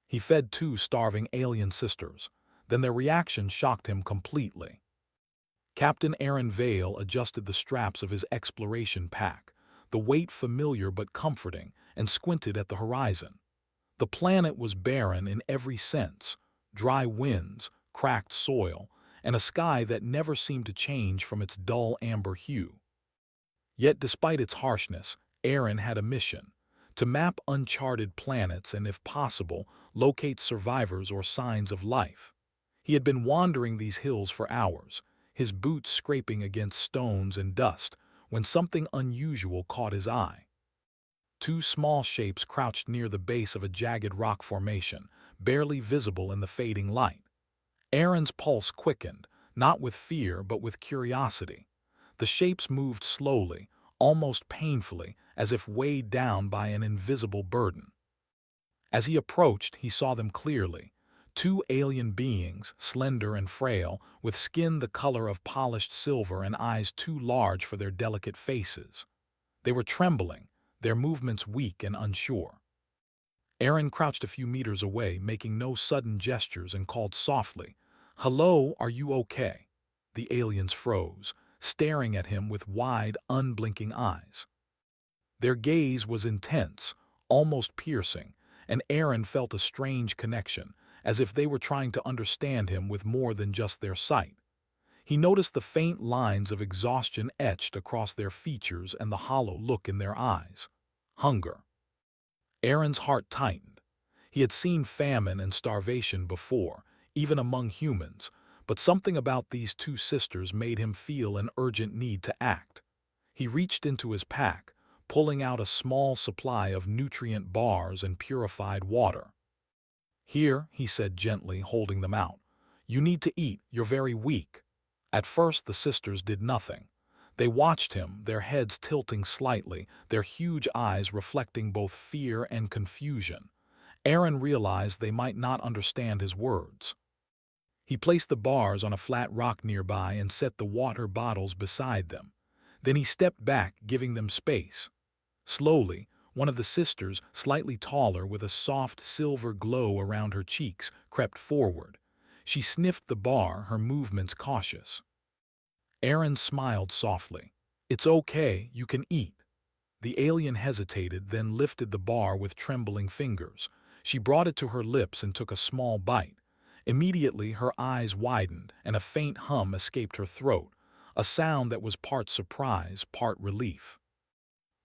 He fed two starving alien sisters. Then their reaction shocked him completely. Captain Aaron Vale adjusted the straps of his exploration pack, the weight familiar but comforting, and squinted at the horizon. The planet was barren in every sense: dry winds, cracked soil, and a sky that never seemed to change from its dull amber hue. Yet despite its harshness, Aaron had a mission: to map uncharted planets and, if possible, locate survivors or signs of life. He had been wandering these hills for hours, his boots scraping against stones and dust, when something unusual caught his eye. Two small shapes crouched near the base of a jagged rock formation, barely visible in the fading light. Aaron's pulse quickened, not with fear but with curiosity. The shapes moved slowly, almost painfully, as if weighed down by an invisible burden. As he approached, he saw them clearly: two alien beings, slender and frail, with skin the color of polished silver and eyes too large for their delicate faces. They were trembling, their movements weak and unsure. Aaron crouched a few meters away, making no sudden gestures, and called softly, "Hello, are you okay?" The aliens froze, staring at him with wide, unblinking eyes. Their gaze was intense, almost piercing, and Aaron felt a strange connection, as if they were trying to understand him with more than just their sight. He noticed the faint lines of exhaustion etched across their features and the hollow look in their eyes. Hunger. Aaron's heart tightened. He had seen famine and starvation before, even among humans, but something about these two sisters made him feel an urgent need to act. He reached into his pack, pulling out a small supply of nutrient bars and purified water. "Here," he said gently, holding them out. "You need to eat, you're very weak." At first the sisters did nothing. They watched him, their heads tilting slightly, their huge eyes reflecting both fear and confusion. Aaron realized they might not understand his words. He placed the bars on a flat rock nearby and set the water bottles beside them. Then he stepped back, giving them space. Slowly, one of the sisters, slightly taller with a soft silver glow around her cheeks, crept forward. She sniffed the bar, her movements cautious. Aaron smiled softly. "It's okay, you can eat." The alien hesitated, then lifted the bar with trembling fingers. She brought it to her lips and took a small bite. Immediately her eyes widened and a faint hum escaped her throat, a sound that was part surprise, part relief.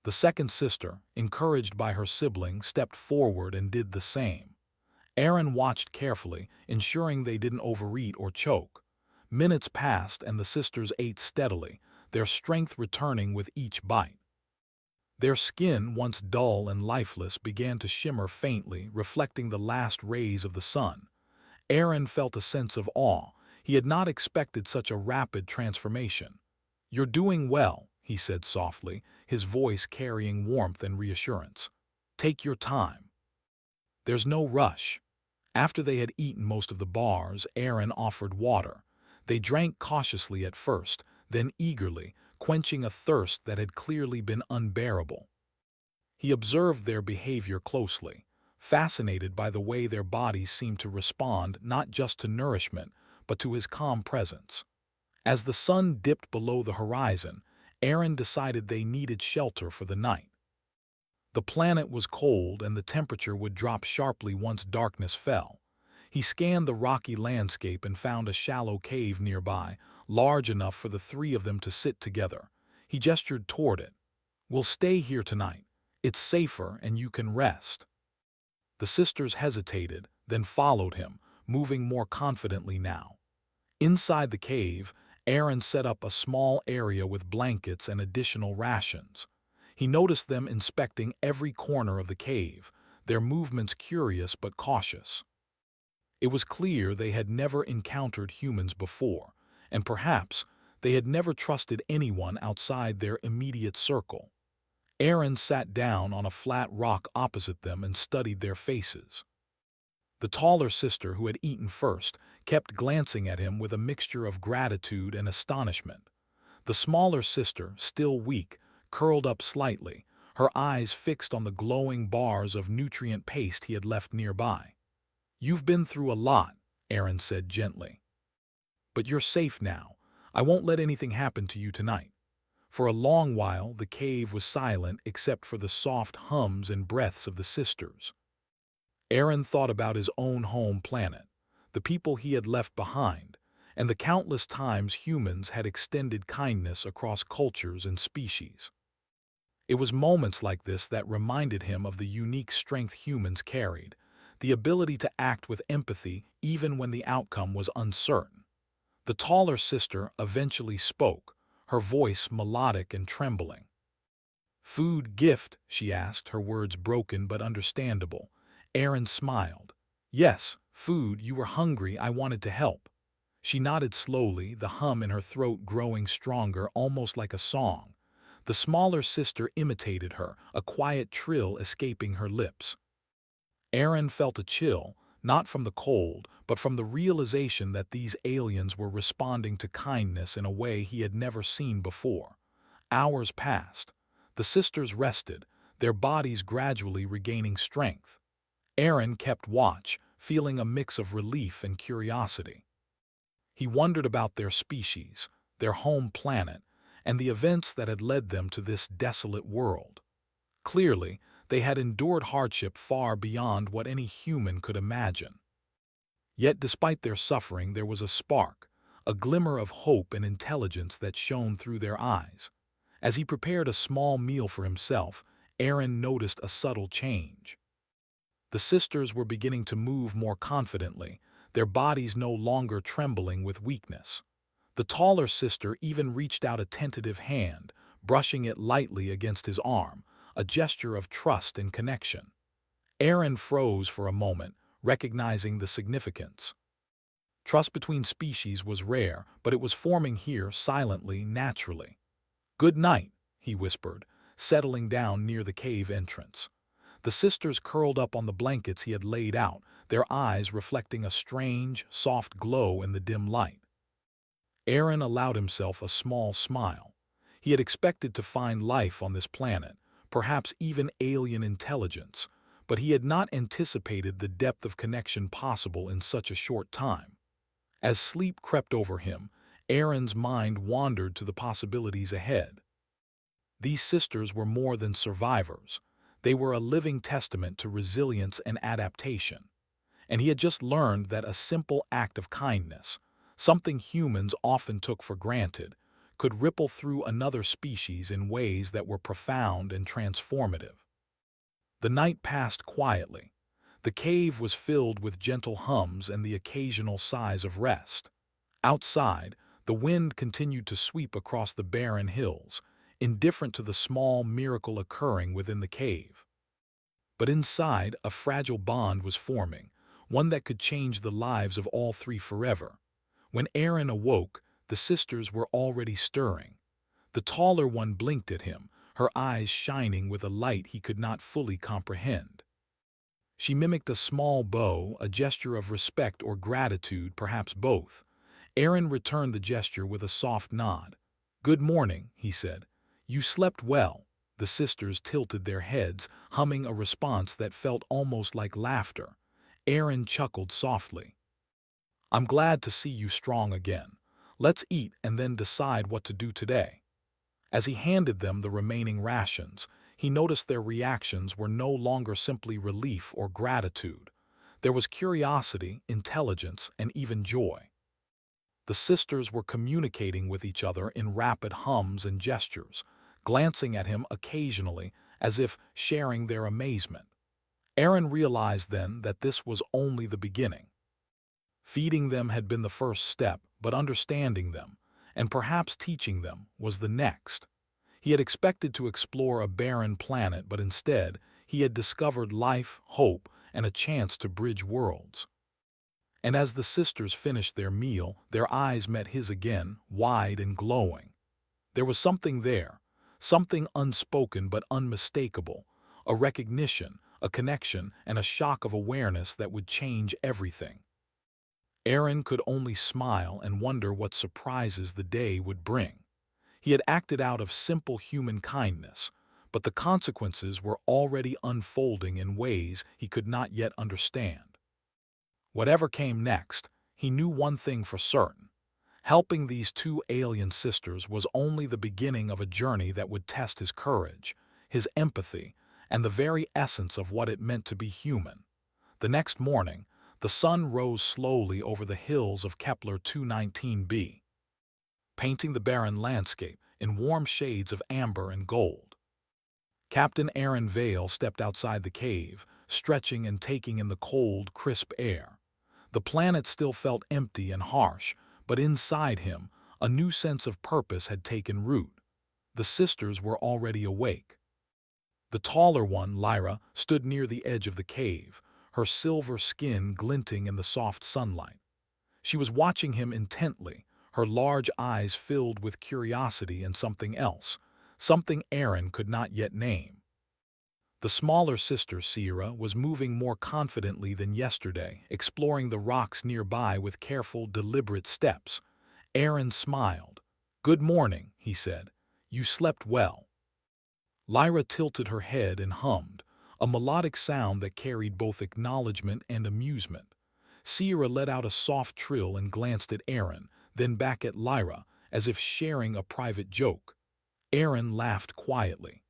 The second sister, encouraged by her sibling, stepped forward and did the same. Aaron watched carefully, ensuring they didn't overeat or choke. Minutes passed and the sisters ate steadily, their strength returning with each bite. Their skin, once dull and lifeless, began to shimmer faintly, reflecting the last rays of the sun. Aaron felt a sense of awe. He had not expected such a rapid transformation. "You're doing well," he said softly, his voice carrying warmth and reassurance. "Take your time. There's no rush." After they had eaten most of the bars, Aaron offered water. They drank cautiously at first, then eagerly, quenching a thirst that had clearly been unbearable. He observed their behavior closely, fascinated by the way their bodies seemed to respond not just to nourishment, but to his calm presence. As the sun dipped below the horizon, Aaron decided they needed shelter for the night. The planet was cold and the temperature would drop sharply once darkness fell. He scanned the rocky landscape and found a shallow cave nearby, large enough for the three of them to sit together. He gestured toward it. "We'll stay here tonight. It's safer and you can rest." The sisters hesitated, then followed him, moving more confidently now. Inside the cave, Aaron set up a small area with blankets and additional rations. He noticed them inspecting every corner of the cave, their movements curious but cautious. It was clear they had never encountered humans before, and perhaps they had never trusted anyone outside their immediate circle. Aaron sat down on a flat rock opposite them and studied their faces. The taller sister, who had eaten first, kept glancing at him with a mixture of gratitude and astonishment. The smaller sister, still weak, curled up slightly, her eyes fixed on the glowing bars of nutrient paste he had left nearby. "You've been through a lot," Aaron said gently. "But you're safe now. I won't let anything happen to you tonight." For a long while, the cave was silent except for the soft hums and breaths of the sisters. Aaron thought about his own home planet, the people he had left behind, and the countless times humans had extended kindness across cultures and species. It was moments like this that reminded him of the unique strength humans carried, the ability to act with empathy even when the outcome was uncertain. The taller sister eventually spoke, her voice melodic and trembling. "Food gift?" she asked, her words broken but understandable. Aaron smiled. "Yes, food, you were hungry, I wanted to help." She nodded slowly, the hum in her throat growing stronger, almost like a song. The smaller sister imitated her, a quiet trill escaping her lips. Aaron felt a chill, not from the cold, but from the realization that these aliens were responding to kindness in a way he had never seen before. Hours passed. The sisters rested, their bodies gradually regaining strength. Aaron kept watch, feeling a mix of relief and curiosity. He wondered about their species, their home planet, and the events that had led them to this desolate world. Clearly, they had endured hardship far beyond what any human could imagine. Yet despite their suffering, there was a spark, a glimmer of hope and intelligence that shone through their eyes. As he prepared a small meal for himself, Aaron noticed a subtle change. The sisters were beginning to move more confidently, their bodies no longer trembling with weakness. The taller sister even reached out a tentative hand, brushing it lightly against his arm, a gesture of trust and connection. Aaron froze for a moment, recognizing the significance. Trust between species was rare, but it was forming here silently, naturally. "Good night," he whispered, settling down near the cave entrance. The sisters curled up on the blankets he had laid out, their eyes reflecting a strange, soft glow in the dim light. Aaron allowed himself a small smile. He had expected to find life on this planet, perhaps even alien intelligence, but he had not anticipated the depth of connection possible in such a short time. As sleep crept over him, Aaron's mind wandered to the possibilities ahead. These sisters were more than survivors. They were a living testament to resilience and adaptation. And he had just learned that a simple act of kindness, something humans often took for granted, could ripple through another species in ways that were profound and transformative. The night passed quietly. The cave was filled with gentle hums and the occasional sighs of rest. Outside, the wind continued to sweep across the barren hills, indifferent to the small miracle occurring within the cave. But inside, a fragile bond was forming, one that could change the lives of all three forever. When Aaron awoke, the sisters were already stirring. The taller one blinked at him, her eyes shining with a light he could not fully comprehend. She mimicked a small bow, a gesture of respect or gratitude, perhaps both. Aaron returned the gesture with a soft nod. "Good morning," he said. "You slept well." The sisters tilted their heads, humming a response that felt almost like laughter. Aaron chuckled softly. "I'm glad to see you strong again. Let's eat and then decide what to do today." As he handed them the remaining rations, he noticed their reactions were no longer simply relief or gratitude. There was curiosity, intelligence, and even joy. The sisters were communicating with each other in rapid hums and gestures, glancing at him occasionally as if sharing their amazement. Aaron realized then that this was only the beginning. Feeding them had been the first step, but understanding them, and perhaps teaching them, was the next. He had expected to explore a barren planet, but instead, he had discovered life, hope, and a chance to bridge worlds. And as the sisters finished their meal, their eyes met his again, wide and glowing. There was something there, something unspoken but unmistakable, a recognition, a connection, and a shock of awareness that would change everything. Aaron could only smile and wonder what surprises the day would bring. He had acted out of simple human kindness, but the consequences were already unfolding in ways he could not yet understand. Whatever came next, he knew one thing for certain. Helping these two alien sisters was only the beginning of a journey that would test his courage, his empathy, and the very essence of what it meant to be human. The next morning, the sun rose slowly over the hills of Kepler 219b, painting the barren landscape in warm shades of amber and gold. Captain Aaron Vale stepped outside the cave, stretching and taking in the cold, crisp air. The planet still felt empty and harsh, but inside him, a new sense of purpose had taken root. The sisters were already awake. The taller one, Lyra, stood near the edge of the cave, her silver skin glinting in the soft sunlight. She was watching him intently, her large eyes filled with curiosity and something else, something Aaron could not yet name. The smaller sister, Sierra, was moving more confidently than yesterday, exploring the rocks nearby with careful, deliberate steps. Aaron smiled. "Good morning," he said. "You slept well." Lyra tilted her head and hummed, a melodic sound that carried both acknowledgement and amusement. Sierra let out a soft trill and glanced at Aaron, then back at Lyra, as if sharing a private joke. Aaron laughed quietly.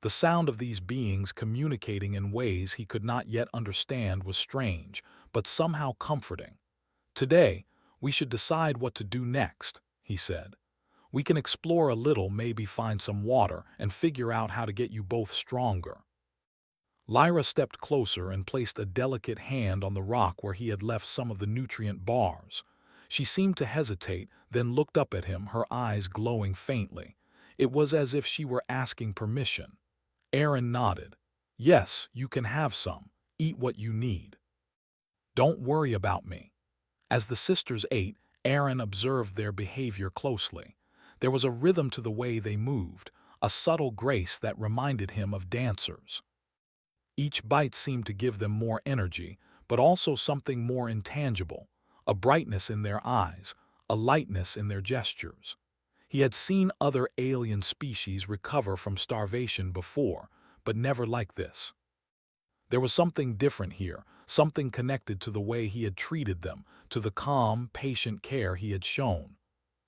The sound of these beings communicating in ways he could not yet understand was strange, but somehow comforting. "Today, we should decide what to do next," he said. "We can explore a little, maybe find some water, and figure out how to get you both stronger." Lyra stepped closer and placed a delicate hand on the rock where he had left some of the nutrient bars. She seemed to hesitate, then looked up at him, her eyes glowing faintly. It was as if she were asking permission. Aaron nodded. "Yes, you can have some. Eat what you need. Don't worry about me." As the sisters ate, Aaron observed their behavior closely. There was a rhythm to the way they moved, a subtle grace that reminded him of dancers. Each bite seemed to give them more energy, but also something more intangible, a brightness in their eyes, a lightness in their gestures. He had seen other alien species recover from starvation before, but never like this. There was something different here, something connected to the way he had treated them, to the calm, patient care he had shown.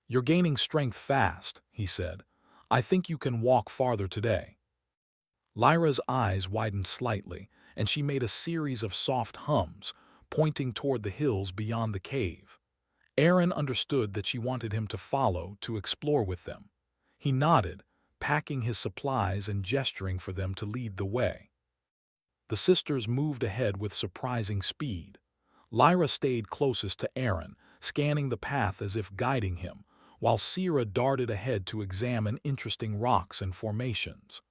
"You're gaining strength fast," he said. "I think you can walk farther today." Lyra's eyes widened slightly, and she made a series of soft hums, pointing toward the hills beyond the cave. Aaron understood that she wanted him to follow, to explore with them. He nodded, packing his supplies and gesturing for them to lead the way. The sisters moved ahead with surprising speed. Lyra stayed closest to Aaron, scanning the path as if guiding him, while Sierra darted ahead to examine interesting rocks and formations.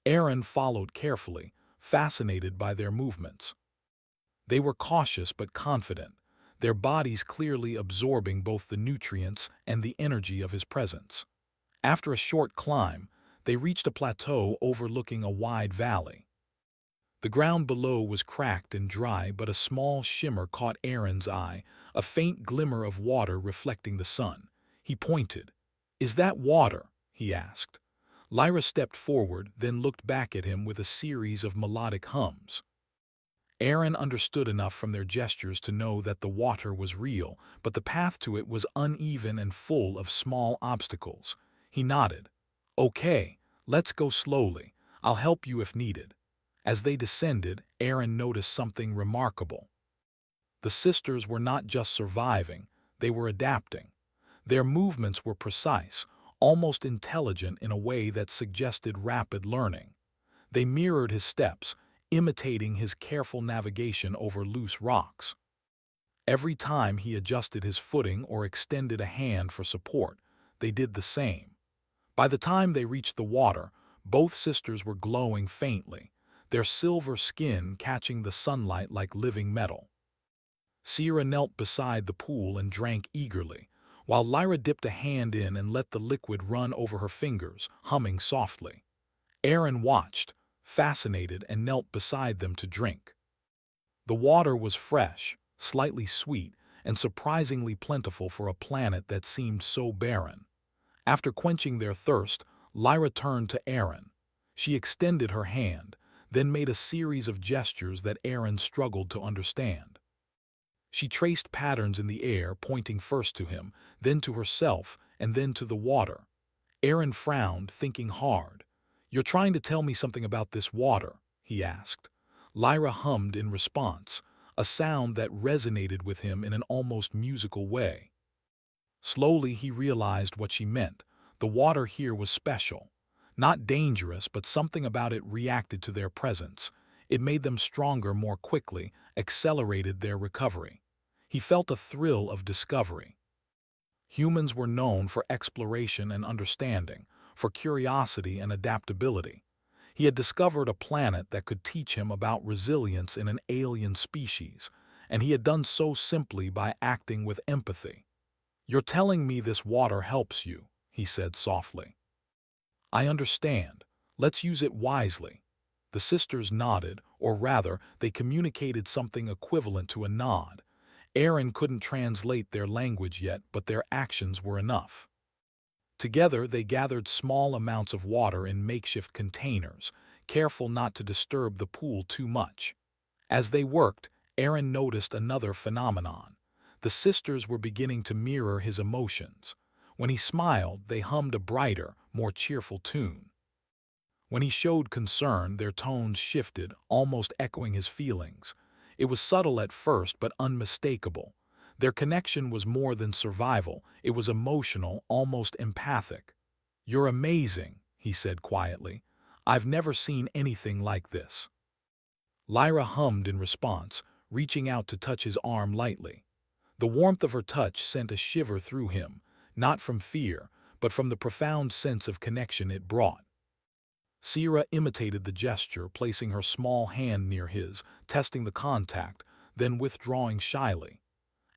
Aaron followed carefully, fascinated by their movements. They were cautious but confident, their bodies clearly absorbing both the nutrients and the energy of his presence. After a short climb, they reached a plateau overlooking a wide valley. The ground below was cracked and dry, but a small shimmer caught Aaron's eye, a faint glimmer of water reflecting the sun. He pointed. "Is that water?" he asked. Lyra stepped forward, then looked back at him with a series of melodic hums. Aaron understood enough from their gestures to know that the water was real, but the path to it was uneven and full of small obstacles. He nodded. "Okay, let's go slowly. I'll help you if needed." As they descended, Aaron noticed something remarkable. The sisters were not just surviving, they were adapting. Their movements were precise, almost intelligent in a way that suggested rapid learning. They mirrored his steps, imitating his careful navigation over loose rocks. Every time he adjusted his footing or extended a hand for support, they did the same. By the time they reached the water, both sisters were glowing faintly, their silver skin catching the sunlight like living metal. Sierra knelt beside the pool and drank eagerly, while Lyra dipped a hand in and let the liquid run over her fingers, humming softly. Aaron watched, fascinated, and knelt beside them to drink. The water was fresh, slightly sweet, and surprisingly plentiful for a planet that seemed so barren. After quenching their thirst, Lyra turned to Aaron. She extended her hand, then made a series of gestures that Aaron struggled to understand. She traced patterns in the air, pointing first to him, then to herself, and then to the water. Aaron frowned, thinking hard. "You're trying to tell me something about this water?" he asked. Lyra hummed in response, a sound that resonated with him in an almost musical way. Slowly he realized what she meant. The water here was special. Not dangerous, but something about it reacted to their presence. It made them stronger more quickly, accelerated their recovery. He felt a thrill of discovery. Humans were known for exploration and understanding, for curiosity and adaptability. He had discovered a planet that could teach him about resilience in an alien species, and he had done so simply by acting with empathy. "You're telling me this water helps you," he said softly. "I understand. Let's use it wisely." The sisters nodded, or rather, they communicated something equivalent to a nod. Aaron couldn't translate their language yet, but their actions were enough. Together, they gathered small amounts of water in makeshift containers, careful not to disturb the pool too much. As they worked, Aaron noticed another phenomenon. The sisters were beginning to mirror his emotions. When he smiled, they hummed a brighter, more cheerful tune. When he showed concern, their tones shifted, almost echoing his feelings. It was subtle at first, but unmistakable. Their connection was more than survival. It was emotional, almost empathic. "You're amazing," he said quietly. "I've never seen anything like this." Lyra hummed in response, reaching out to touch his arm lightly. The warmth of her touch sent a shiver through him, not from fear, but from the profound sense of connection it brought. Sierra imitated the gesture, placing her small hand near his, testing the contact, then withdrawing shyly.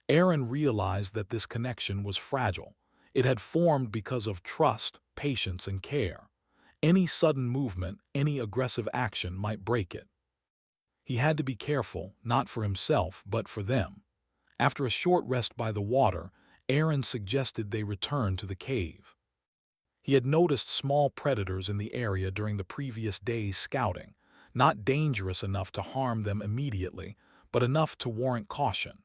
Aaron realized that this connection was fragile. It had formed because of trust, patience, and care. Any sudden movement, any aggressive action might break it. He had to be careful, not for himself, but for them. After a short rest by the water, Aaron suggested they return to the cave. He had noticed small predators in the area during the previous day's scouting, not dangerous enough to harm them immediately, but enough to warrant caution.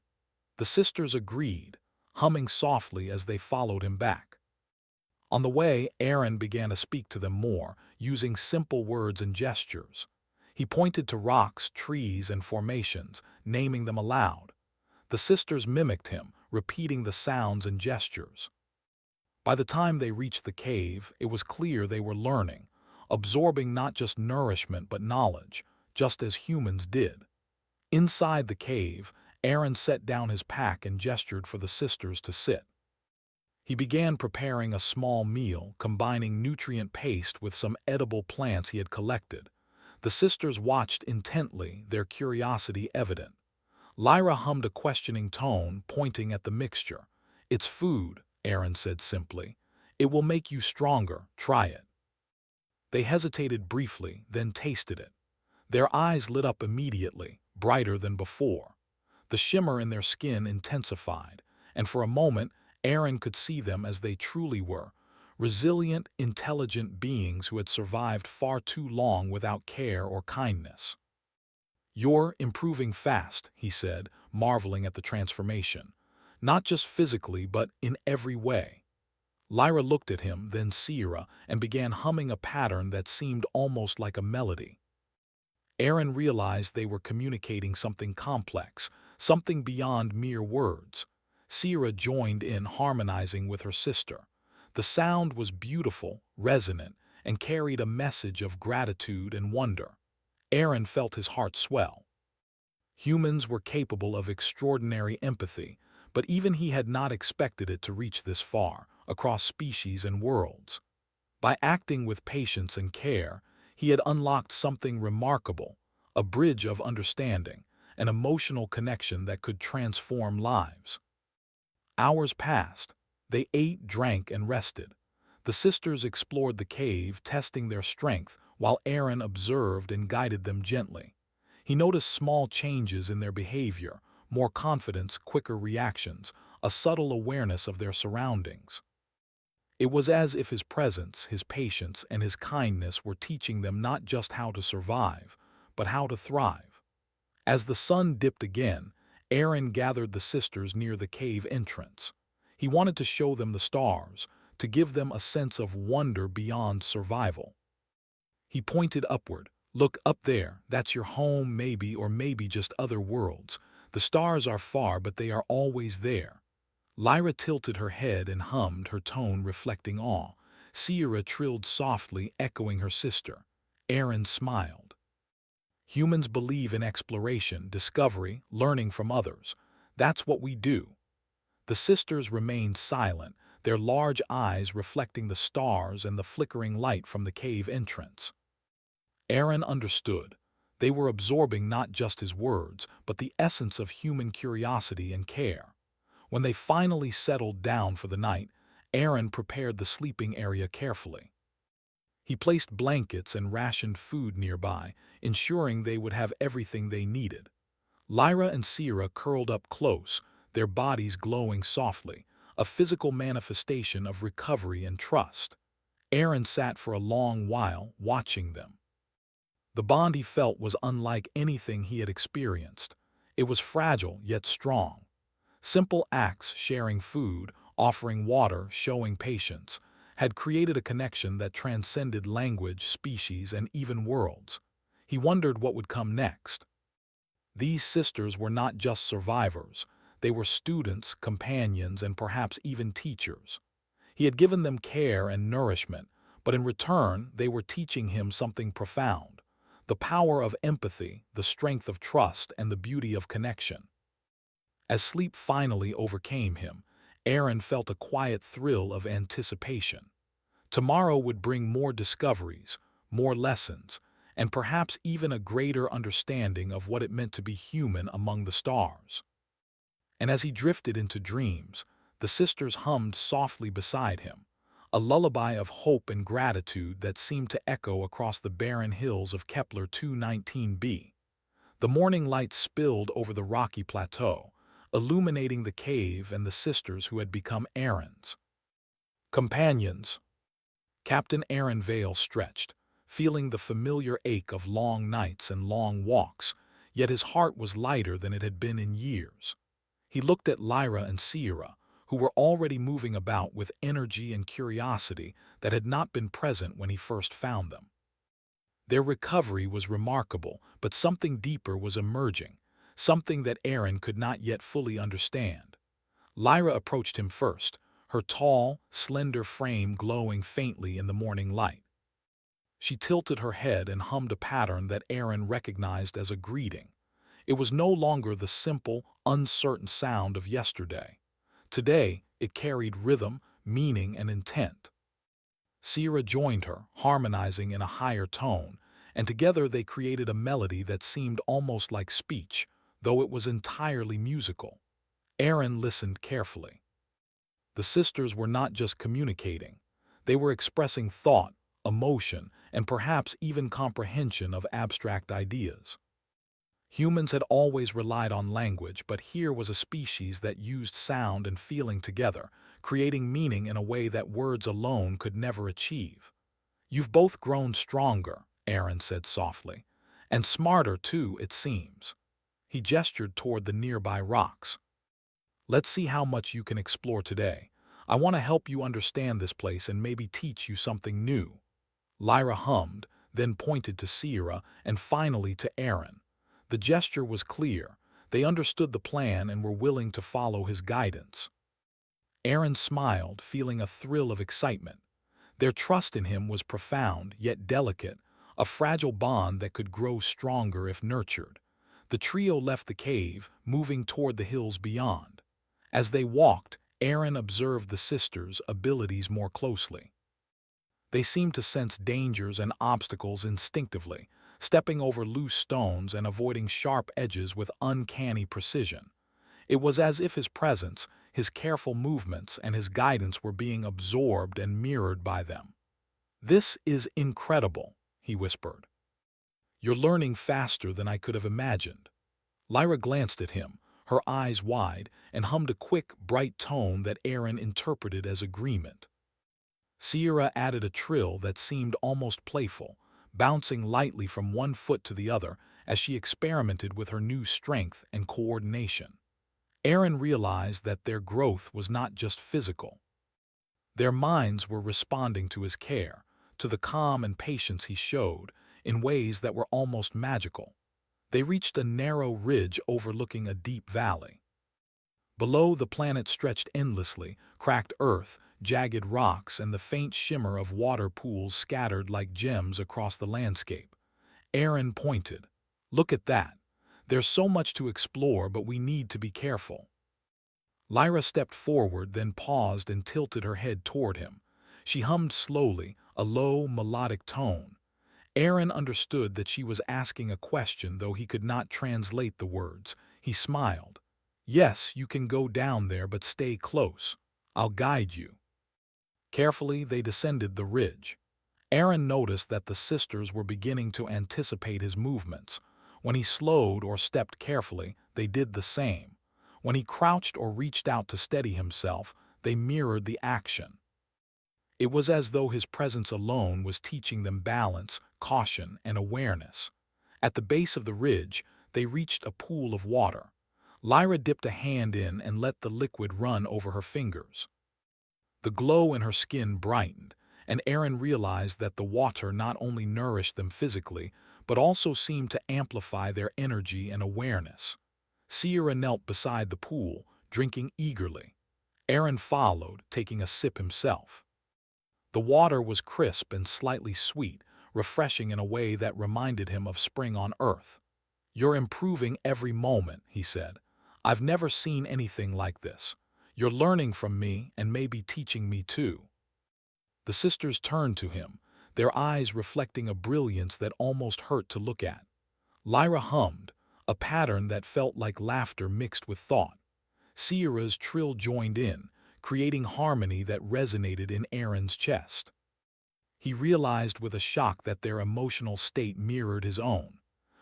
The sisters agreed, humming softly as they followed him back. On the way, Aaron began to speak to them more, using simple words and gestures. He pointed to rocks, trees, and formations, naming them aloud. The sisters mimicked him, repeating the sounds and gestures. By the time they reached the cave, it was clear they were learning, absorbing not just nourishment but knowledge, just as humans did. Inside the cave, Aaron set down his pack and gestured for the sisters to sit. He began preparing a small meal, combining nutrient paste with some edible plants he had collected. The sisters watched intently, their curiosity evident. Lyra hummed a questioning tone, pointing at the mixture. "It's food," Aaron said simply. "It will make you stronger. Try it." They hesitated briefly, then tasted it. Their eyes lit up immediately, brighter than before. The shimmer in their skin intensified, and for a moment, Aaron could see them as they truly were, resilient, intelligent beings who had survived far too long without care or kindness. "You're improving fast," he said, marveling at the transformation. "Not just physically, but in every way." Lyra looked at him, then Sierra, and began humming a pattern that seemed almost like a melody. Aaron realized they were communicating something complex, something beyond mere words. Sierra joined in, harmonizing with her sister. The sound was beautiful, resonant, and carried a message of gratitude and wonder. Aaron felt his heart swell. Humans were capable of extraordinary empathy, but even he had not expected it to reach this far, across species and worlds. By acting with patience and care, he had unlocked something remarkable, a bridge of understanding, an emotional connection that could transform lives. Hours passed. They ate, drank, and rested. The sisters explored the cave, testing their strength, while Aaron observed and guided them gently. He noticed small changes in their behavior, more confidence, quicker reactions, a subtle awareness of their surroundings. It was as if his presence, his patience, and his kindness were teaching them not just how to survive, but how to thrive. As the sun dipped again, Aaron gathered the sisters near the cave entrance. He wanted to show them the stars, to give them a sense of wonder beyond survival. He pointed upward. "Look up there, that's your home maybe, or maybe just other worlds. The stars are far, but they are always there." Lyra tilted her head and hummed, her tone reflecting awe. Sierra trilled softly, echoing her sister. Aaron smiled. "Humans believe in exploration, discovery, learning from others. That's what we do." The sisters remained silent, their large eyes reflecting the stars and the flickering light from the cave entrance. Aaron understood. They were absorbing not just his words, but the essence of human curiosity and care. When they finally settled down for the night, Aaron prepared the sleeping area carefully. He placed blankets and rationed food nearby, ensuring they would have everything they needed. Lyra and Sierra curled up close, their bodies glowing softly, a physical manifestation of recovery and trust. Aaron sat for a long while, watching them. The bond he felt was unlike anything he had experienced. It was fragile yet strong. Simple acts, sharing food, offering water, showing patience, had created a connection that transcended language, species, and even worlds. He wondered what would come next. These sisters were not just survivors. They were students, companions, and perhaps even teachers. He had given them care and nourishment, but in return they were teaching him something profound: the power of empathy, the strength of trust, and the beauty of connection. As sleep finally overcame him, Aaron felt a quiet thrill of anticipation. Tomorrow would bring more discoveries, more lessons, and perhaps even a greater understanding of what it meant to be human among the stars. And as he drifted into dreams, the sisters hummed softly beside him, a lullaby of hope and gratitude that seemed to echo across the barren hills of Kepler 219b. The morning light spilled over the rocky plateau, illuminating the cave and the sisters who had become Aaron's companions. Captain Aaron Vale stretched, feeling the familiar ache of long nights and long walks, yet his heart was lighter than it had been in years. He looked at Lyra and Sierra, who were already moving about with energy and curiosity that had not been present when he first found them. Their recovery was remarkable, but something deeper was emerging, something that Aaron could not yet fully understand. Lyra approached him first, her tall, slender frame glowing faintly in the morning light. She tilted her head and hummed a pattern that Aaron recognized as a greeting. It was no longer the simple, uncertain sound of yesterday. Today, it carried rhythm, meaning, and intent. Sierra joined her, harmonizing in a higher tone, and together they created a melody that seemed almost like speech, though it was entirely musical. Aaron listened carefully. The sisters were not just communicating. They were expressing thought, emotion, and perhaps even comprehension of abstract ideas. Humans had always relied on language, but here was a species that used sound and feeling together, creating meaning in a way that words alone could never achieve. "You've both grown stronger," Aaron said softly, "and smarter too, it seems." He gestured toward the nearby rocks. "Let's see how much you can explore today. I want to help you understand this place and maybe teach you something new." Lyra hummed, then pointed to Sierra and finally to Aaron. The gesture was clear. They understood the plan and were willing to follow his guidance. Aaron smiled, feeling a thrill of excitement. Their trust in him was profound, yet delicate, a fragile bond that could grow stronger if nurtured. The trio left the cave, moving toward the hills beyond. As they walked, Aaron observed the sisters' abilities more closely. They seemed to sense dangers and obstacles instinctively, stepping over loose stones and avoiding sharp edges with uncanny precision. It was as if his presence, his careful movements, and his guidance were being absorbed and mirrored by them. "This is incredible," he whispered. "You're learning faster than I could have imagined." Lyra glanced at him, her eyes wide, and hummed a quick, bright tone that Aaron interpreted as agreement. Sierra added a trill that seemed almost playful, bouncing lightly from one foot to the other as she experimented with her new strength and coordination. Aaron realized that their growth was not just physical. Their minds were responding to his care, to the calm and patience he showed, in ways that were almost magical. They reached a narrow ridge overlooking a deep valley. Below, the planet stretched endlessly, cracked earth, jagged rocks, and the faint shimmer of water pools scattered like gems across the landscape. Aaron pointed. "Look at that. There's so much to explore, but we need to be careful." Lyra stepped forward, then paused and tilted her head toward him. She hummed slowly, a low, melodic tone. Aaron understood that she was asking a question, though he could not translate the words. He smiled. "Yes, you can go down there, but stay close. I'll guide you." Carefully, they descended the ridge. Aaron noticed that the sisters were beginning to anticipate his movements. When he slowed or stepped carefully, they did the same. When he crouched or reached out to steady himself, they mirrored the action. It was as though his presence alone was teaching them balance, caution, and awareness. At the base of the ridge, they reached a pool of water. Lyra dipped a hand in and let the liquid run over her fingers. The glow in her skin brightened, and Aaron realized that the water not only nourished them physically, but also seemed to amplify their energy and awareness. Sierra knelt beside the pool, drinking eagerly. Aaron followed, taking a sip himself. The water was crisp and slightly sweet, refreshing in a way that reminded him of spring on Earth. "You're improving every moment," he said. "I've never seen anything like this. You're learning from me and maybe teaching me too." The sisters turned to him, their eyes reflecting a brilliance that almost hurt to look at. Lyra hummed, a pattern that felt like laughter mixed with thought. Sierra's trill joined in, creating harmony that resonated in Aaron's chest. He realized with a shock that their emotional state mirrored his own.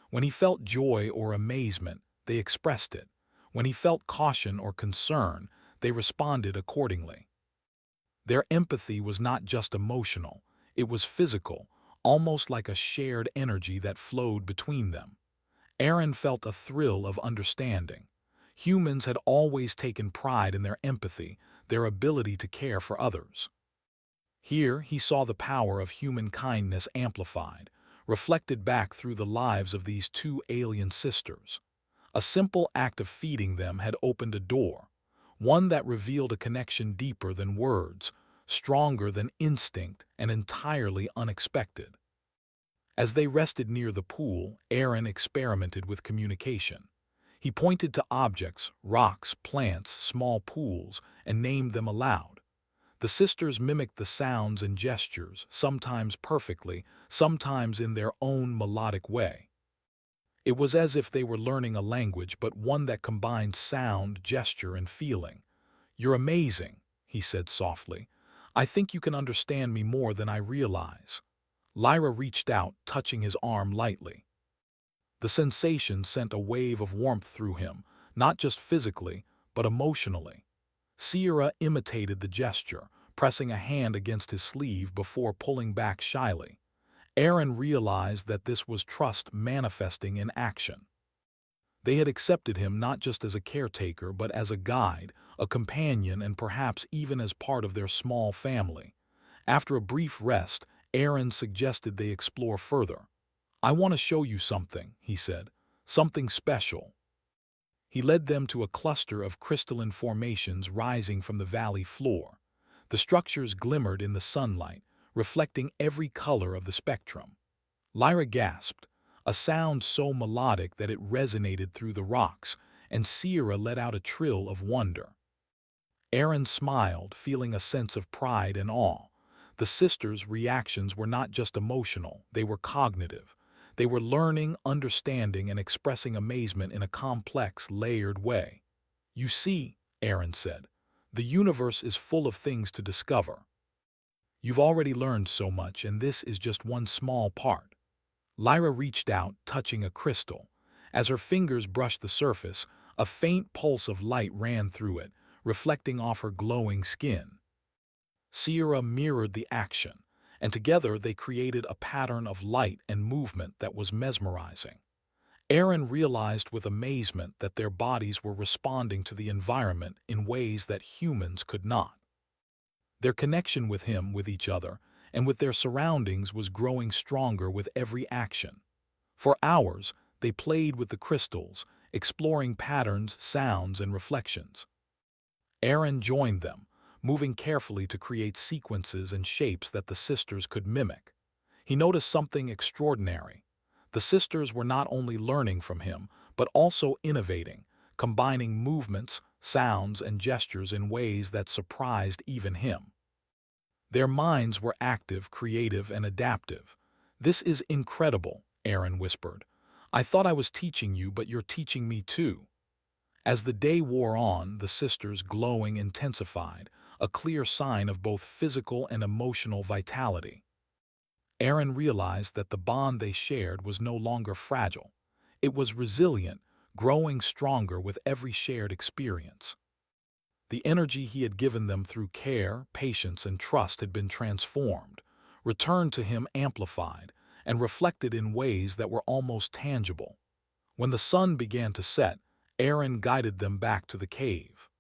When he felt joy or amazement, they expressed it. When he felt caution or concern, they responded accordingly. Their empathy was not just emotional, it was physical, almost like a shared energy that flowed between them. Aaron felt a thrill of understanding. Humans had always taken pride in their empathy, their ability to care for others. Here he saw the power of human kindness amplified, reflected back through the lives of these two alien sisters. A simple act of feeding them had opened a door, one that revealed a connection deeper than words, stronger than instinct, and entirely unexpected. As they rested near the pool, Aaron experimented with communication. He pointed to objects, rocks, plants, small pools, and named them aloud. The sisters mimicked the sounds and gestures, sometimes perfectly, sometimes in their own melodic way. It was as if they were learning a language, but one that combined sound, gesture, and feeling. "You're amazing," he said softly. "I think you can understand me more than I realize." Lyra reached out, touching his arm lightly. The sensation sent a wave of warmth through him, not just physically, but emotionally. Sierra imitated the gesture, pressing a hand against his sleeve before pulling back shyly. Aaron realized that this was trust manifesting in action. They had accepted him not just as a caretaker, but as a guide, a companion, and perhaps even as part of their small family. After a brief rest, Aaron suggested they explore further. "I want to show you something," he said. "Something special." He led them to a cluster of crystalline formations rising from the valley floor. The structures glimmered in the sunlight, reflecting every color of the spectrum. Lyra gasped, a sound so melodic that it resonated through the rocks, and Sierra let out a trill of wonder. Aaron smiled, feeling a sense of pride and awe. The sisters' reactions were not just emotional, they were cognitive. They were learning, understanding, and expressing amazement in a complex, layered way. "You see," Aaron said, "the universe is full of things to discover. You've already learned so much, and this is just one small part." Lyra reached out, touching a crystal. As her fingers brushed the surface, a faint pulse of light ran through it, reflecting off her glowing skin. Sierra mirrored the action, and together they created a pattern of light and movement that was mesmerizing. Aaron realized with amazement that their bodies were responding to the environment in ways that humans could not. Their connection with each other, and with their surroundings was growing stronger with every action. For hours, they played with the crystals, exploring patterns, sounds, and reflections. Aaron joined them, moving carefully to create sequences and shapes that the sisters could mimic. He noticed something extraordinary. The sisters were not only learning from him, but also innovating, combining movements, sounds, and gestures in ways that surprised even him. Their minds were active, creative, and adaptive. "This is incredible," Aaron whispered. "I thought I was teaching you, but you're teaching me too." As the day wore on, the sisters' glowing intensified, a clear sign of both physical and emotional vitality. Aaron realized that the bond they shared was no longer fragile. It was resilient, growing stronger with every shared experience. The energy he had given them through care, patience, and trust had been transformed, returned to him amplified, and reflected in ways that were almost tangible. When the sun began to set, Aaron guided them back to the cave.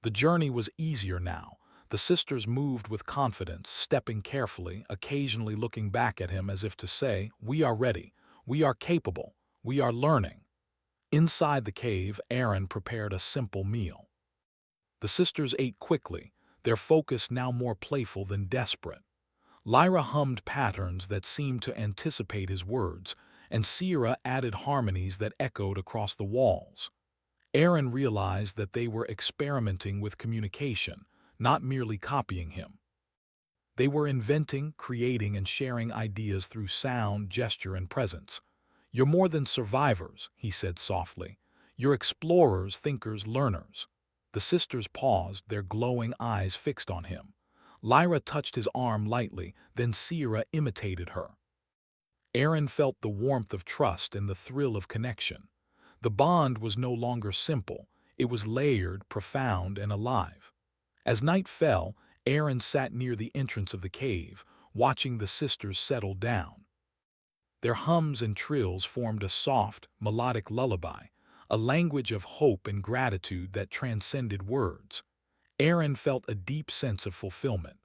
The journey was easier now. The sisters moved with confidence, stepping carefully, occasionally looking back at him as if to say, "We are ready, we are capable, we are learning." Inside the cave, Aaron prepared a simple meal. The sisters ate quickly, their focus now more playful than desperate. Lyra hummed patterns that seemed to anticipate his words, and Sierra added harmonies that echoed across the walls. Aaron realized that they were experimenting with communication, not merely copying him. They were inventing, creating, and sharing ideas through sound, gesture, and presence. "You're more than survivors," he said softly. "You're explorers, thinkers, learners." The sisters paused, their glowing eyes fixed on him. Lyra touched his arm lightly, then Sierra imitated her. Aaron felt the warmth of trust and the thrill of connection. The bond was no longer simple, it was layered, profound, and alive. As night fell, Aaron sat near the entrance of the cave, watching the sisters settle down. Their hums and trills formed a soft, melodic lullaby, a language of hope and gratitude that transcended words. Aaron felt a deep sense of fulfillment.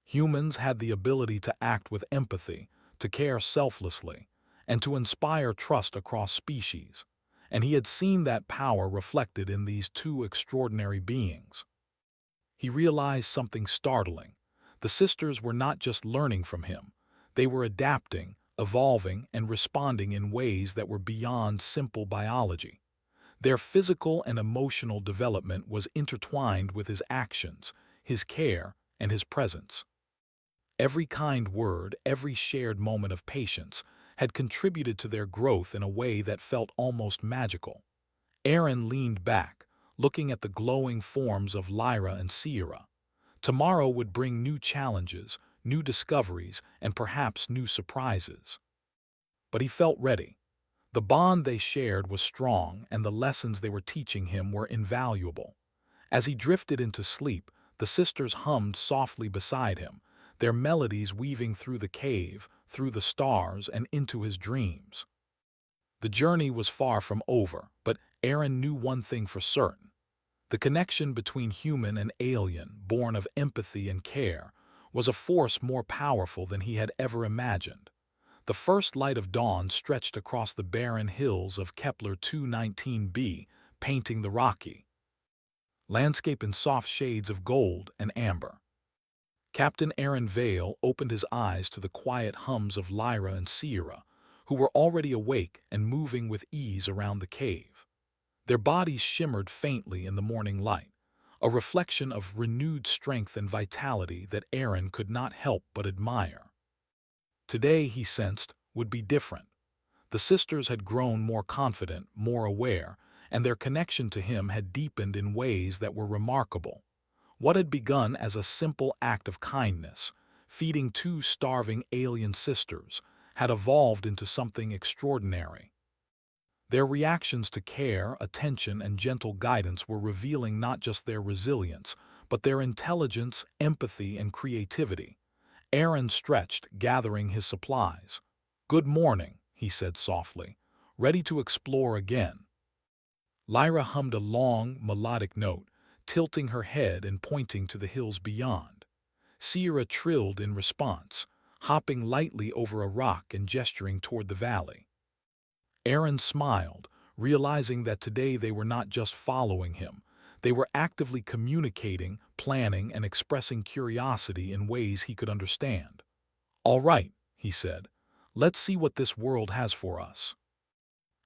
Humans had the ability to act with empathy, to care selflessly, and to inspire trust across species, and he had seen that power reflected in these two extraordinary beings. He realized something startling. The sisters were not just learning from him, they were adapting, evolving, and responding in ways that were beyond simple biology. Their physical and emotional development was intertwined with his actions, his care, and his presence. Every kind word, every shared moment of patience, had contributed to their growth in a way that felt almost magical. Aaron leaned back, looking at the glowing forms of Lyra and Sierra. Tomorrow would bring new challenges, new discoveries, and perhaps new surprises. But he felt ready. The bond they shared was strong, and the lessons they were teaching him were invaluable. As he drifted into sleep, the sisters hummed softly beside him, their melodies weaving through the cave, through the stars, and into his dreams. The journey was far from over, but Aaron knew one thing for certain. The connection between human and alien, born of empathy and care, was a force more powerful than he had ever imagined. The first light of dawn stretched across the barren hills of Kepler 219b, painting the rocky landscape in soft shades of gold and amber. Captain Aaron Vale opened his eyes to the quiet hums of Lyra and Sierra, who were already awake and moving with ease around the cave. Their bodies shimmered faintly in the morning light, a reflection of renewed strength and vitality that Aaron could not help but admire. Today, he sensed, would be different. The sisters had grown more confident, more aware, and their connection to him had deepened in ways that were remarkable. What had begun as a simple act of kindness, feeding two starving alien sisters, had evolved into something extraordinary. Their reactions to care, attention, and gentle guidance were revealing not just their resilience, but their intelligence, empathy, and creativity. Aaron stretched, gathering his supplies. "Good morning," he said softly. ready to explore again. Lyra hummed a long, melodic note, tilting her head and pointing to the hills beyond. Sierra trilled in response, hopping lightly over a rock and gesturing toward the valley. Aaron smiled, realizing that today they were not just following him. They were actively communicating, planning, and expressing curiosity in ways he could understand. "All right," he said, "let's see what this world has for us."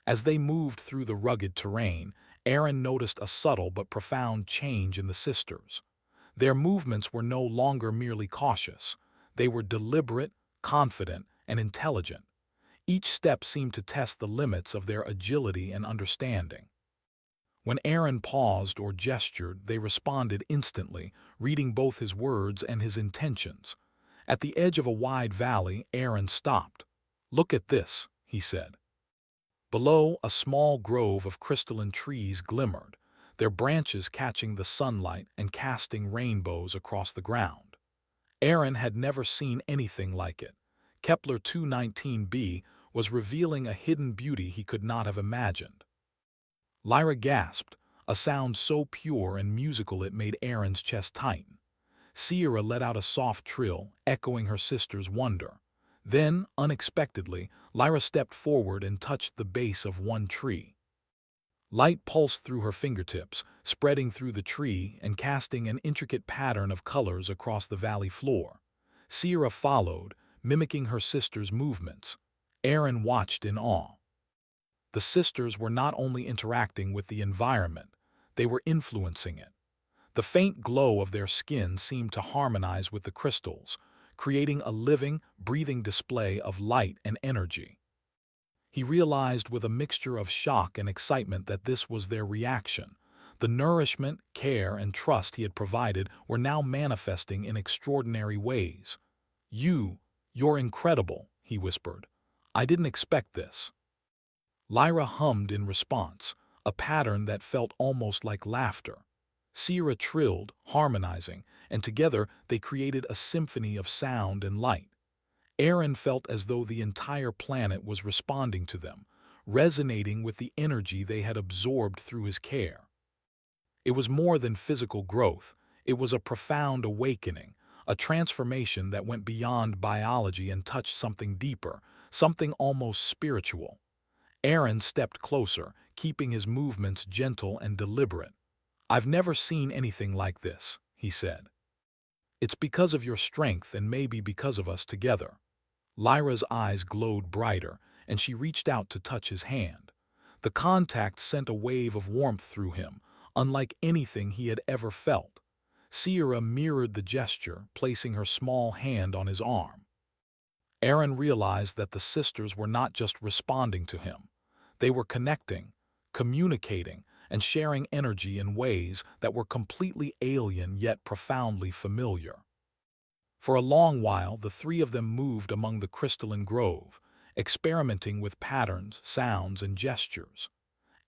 As they moved through the rugged terrain, Aaron noticed a subtle but profound change in the sisters. Their movements were no longer merely cautious. They were deliberate, confident, and intelligent. Each step seemed to test the limits of their agility and understanding. When Aaron paused or gestured, they responded instantly, reading both his words and his intentions. At the edge of a wide valley, Aaron stopped. "Look at this," he said. Below, a small grove of crystalline trees glimmered, their branches catching the sunlight and casting rainbows across the ground. Aaron had never seen anything like it. Kepler 219b was revealing a hidden beauty he could not have imagined. Lyra gasped, a sound so pure and musical it made Aaron's chest tighten. Sierra let out a soft trill, echoing her sister's wonder. Then, unexpectedly, Lyra stepped forward and touched the base of one tree. Light pulsed through her fingertips, spreading through the tree and casting an intricate pattern of colors across the valley floor. Sierra followed, mimicking her sister's movements. Aaron watched in awe. The sisters were not only interacting with the environment, they were influencing it. The faint glow of their skin seemed to harmonize with the crystals, creating a living, breathing display of light and energy. He realized with a mixture of shock and excitement that this was their reaction. The nourishment, care, and trust he had provided were now manifesting in extraordinary ways. You're incredible," he whispered. "I didn't expect this." Lyra hummed in response, a pattern that felt almost like laughter. Sierra trilled, harmonizing, and together they created a symphony of sound and light. Aaron felt as though the entire planet was responding to them, resonating with the energy they had absorbed through his care. It was more than physical growth. It was a profound awakening, a transformation that went beyond biology and touched something deeper, something almost spiritual. Aaron stepped closer, keeping his movements gentle and deliberate. "I've never seen anything like this," he said. "It's because of your strength and maybe because of us together." Lyra's eyes glowed brighter, and she reached out to touch his hand. The contact sent a wave of warmth through him, unlike anything he had ever felt. Sierra mirrored the gesture, placing her small hand on his arm. Aaron realized that the sisters were not just responding to him. They were connecting, communicating, and sharing energy in ways that were completely alien yet profoundly familiar. For a long while, the three of them moved among the crystalline grove, experimenting with patterns, sounds, and gestures.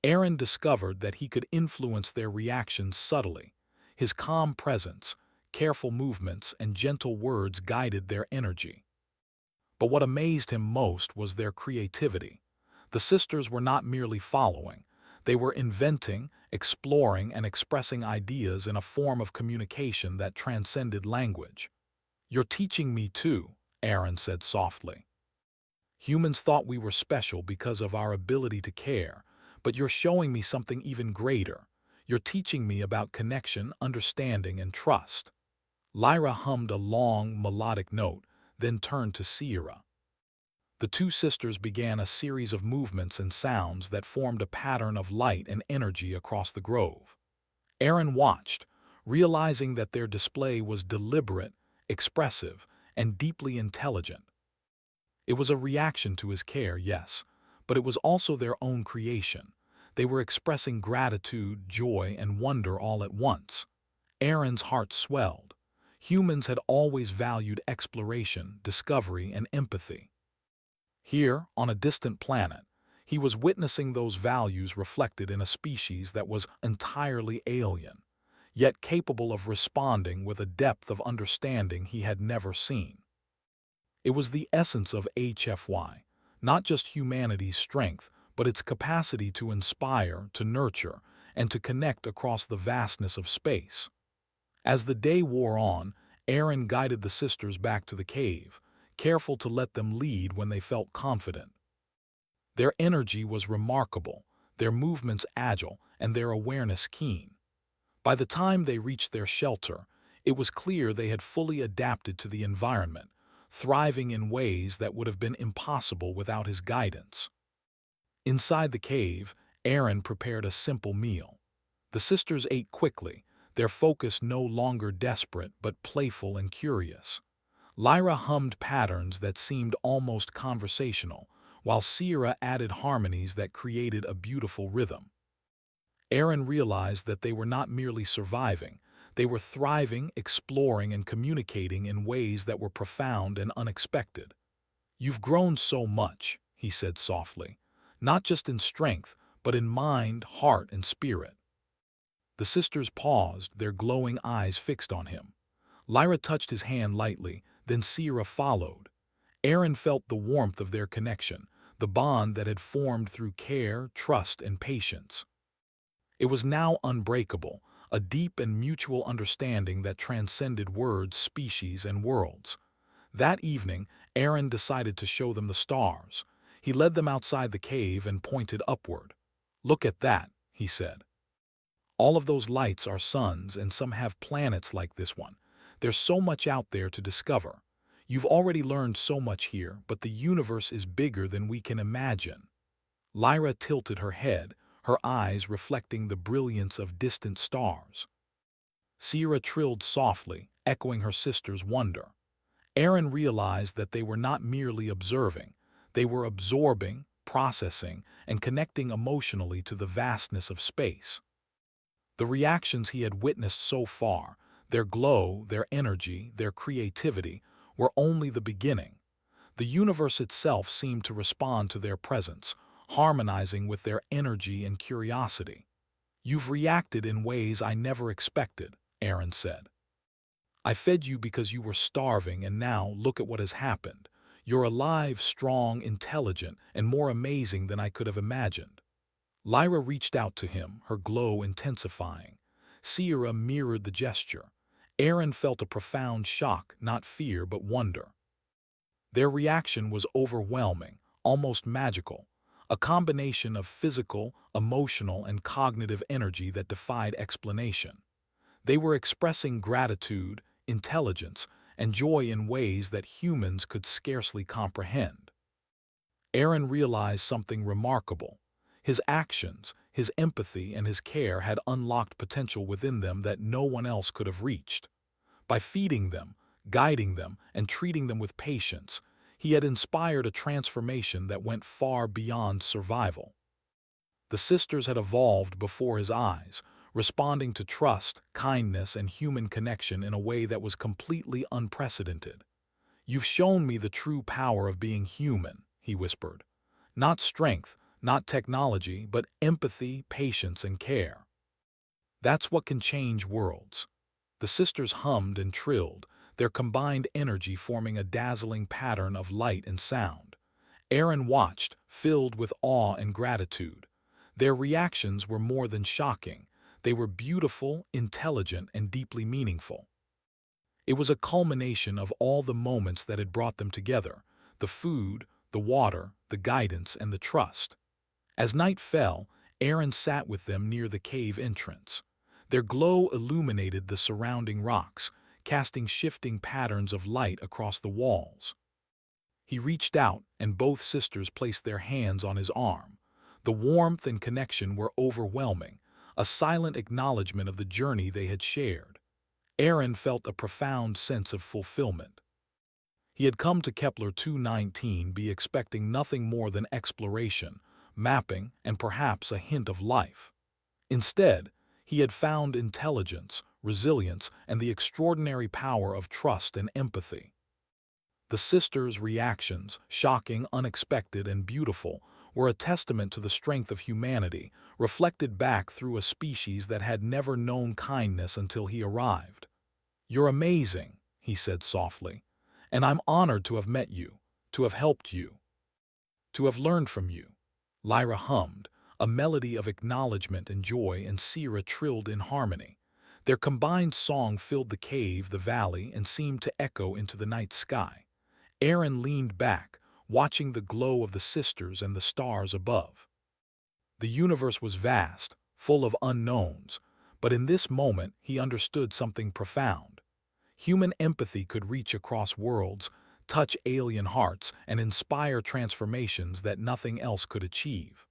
Aaron discovered that he could influence their reactions subtly. His calm presence, careful movements, and gentle words guided their energy. But what amazed him most was their creativity. The sisters were not merely following. They were inventing, exploring, and expressing ideas in a form of communication that transcended language. "You're teaching me too," Aaron said softly. "Humans thought we were special because of our ability to care, but you're showing me something even greater. You're teaching me about connection, understanding, and trust." Lyra hummed a long, melodic note, then turned to Sierra. The two sisters began a series of movements and sounds that formed a pattern of light and energy across the grove. Aaron watched, realizing that their display was deliberate, expressive, and deeply intelligent. It was a reaction to his care, yes, but it was also their own creation. They were expressing gratitude, joy, and wonder all at once. Aaron's heart swelled. Humans had always valued exploration, discovery, and empathy. Here, on a distant planet, he was witnessing those values reflected in a species that was entirely alien, yet capable of responding with a depth of understanding he had never seen. It was the essence of HFY, not just humanity's strength, but its capacity to inspire, to nurture, and to connect across the vastness of space. As the day wore on, Aaron guided the sisters back to the cave, careful to let them lead when they felt confident. Their energy was remarkable, their movements agile, and their awareness keen. By the time they reached their shelter, it was clear they had fully adapted to the environment, thriving in ways that would have been impossible without his guidance. Inside the cave, Aaron prepared a simple meal. The sisters ate quickly, their focus no longer desperate but playful and curious. Lyra hummed patterns that seemed almost conversational, while Sierra added harmonies that created a beautiful rhythm. Aaron realized that they were not merely surviving, they were thriving, exploring, and communicating in ways that were profound and unexpected. "You've grown so much," he said softly, "not just in strength, but in mind, heart, and spirit." The sisters paused, their glowing eyes fixed on him. Lyra touched his hand lightly, then Sierra followed. Aaron felt the warmth of their connection, the bond that had formed through care, trust, and patience. It was now unbreakable, a deep and mutual understanding that transcended words, species, and worlds. That evening, Aaron decided to show them the stars. He led them outside the cave and pointed upward. "Look at that," he said. "All of those lights are suns, and some have planets like this one. There's so much out there to discover. You've already learned so much here, but the universe is bigger than we can imagine." Lyra tilted her head, her eyes reflecting the brilliance of distant stars. Sierra trilled softly, echoing her sister's wonder. Aaron realized that they were not merely observing, they were absorbing, processing, and connecting emotionally to the vastness of space. The reactions he had witnessed so far, their glow, their energy, their creativity, were only the beginning. The universe itself seemed to respond to their presence, harmonizing with their energy and curiosity. "You've reacted in ways I never expected," Aaron said. "I fed you because you were starving, and now look at what has happened. You're alive, strong, intelligent, and more amazing than I could have imagined." Lyra reached out to him, her glow intensifying. Sierra mirrored the gesture. Aaron felt a profound shock, not fear but wonder. Their reaction was overwhelming, almost magical, a combination of physical, emotional, and cognitive energy that defied explanation. They were expressing gratitude, intelligence, and joy in ways that humans could scarcely comprehend. Aaron realized something remarkable. His actions, his empathy, and his care had unlocked potential within them that no one else could have reached. By feeding them, guiding them, and treating them with patience, he had inspired a transformation that went far beyond survival. The sisters had evolved before his eyes, responding to trust, kindness, and human connection in a way that was completely unprecedented. "You've shown me the true power of being human," he whispered. "Not strength, not technology, but empathy, patience, and care. That's what can change worlds." The sisters hummed and trilled, their combined energy forming a dazzling pattern of light and sound. Aaron watched, filled with awe and gratitude. Their reactions were more than shocking. They were beautiful, intelligent, and deeply meaningful. It was a culmination of all the moments that had brought them together: the food, the water, the guidance, and the trust. As night fell, Aaron sat with them near the cave entrance. Their glow illuminated the surrounding rocks, casting shifting patterns of light across the walls. He reached out, and both sisters placed their hands on his arm. The warmth and connection were overwhelming, a silent acknowledgement of the journey they had shared. Aaron felt a profound sense of fulfillment. He had come to Kepler 219 be expecting nothing more than exploration, mapping, and perhaps a hint of life. Instead, he had found intelligence, resilience, and the extraordinary power of trust and empathy. The sisters' reactions, shocking, unexpected, and beautiful, were a testament to the strength of humanity, reflected back through a species that had never known kindness until he arrived. "You're amazing," he said softly, "and I'm honored to have met you, to have helped you, to have learned from you." Lyra hummed, a melody of acknowledgement and joy, and Sierra trilled in harmony. Their combined song filled the cave, the valley, and seemed to echo into the night sky. Aaron leaned back, watching the glow of the sisters and the stars above. The universe was vast, full of unknowns, but in this moment he understood something profound. Human empathy could reach across worlds, touch alien hearts, and inspire transformations that nothing else could achieve.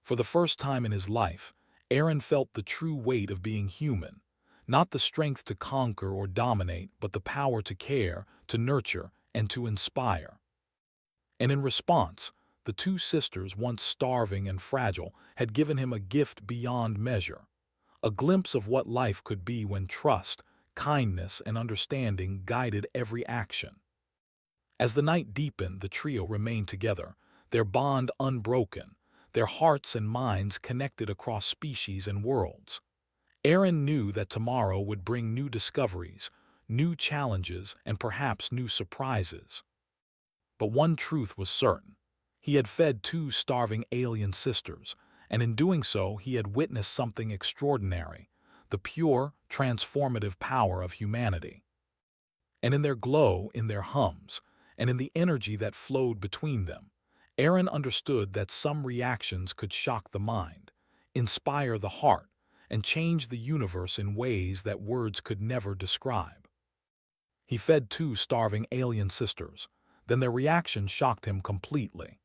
For the first time in his life, Aaron felt the true weight of being human, not the strength to conquer or dominate, but the power to care, to nurture, and to inspire. And in response, the two sisters, once starving and fragile, had given him a gift beyond measure, a glimpse of what life could be when trust, kindness, and understanding guided every action. As the night deepened, the trio remained together, their bond unbroken, their hearts and minds connected across species and worlds. Aaron knew that tomorrow would bring new discoveries, new challenges, and perhaps new surprises. But one truth was certain. He had fed two starving alien sisters, and in doing so he had witnessed something extraordinary, the pure, transformative power of humanity. And in their glow, in their hums, and in the energy that flowed between them, Aaron understood that some reactions could shock the mind, inspire the heart, and change the universe in ways that words could never describe. He fed two starving alien sisters, then their reaction shocked him completely.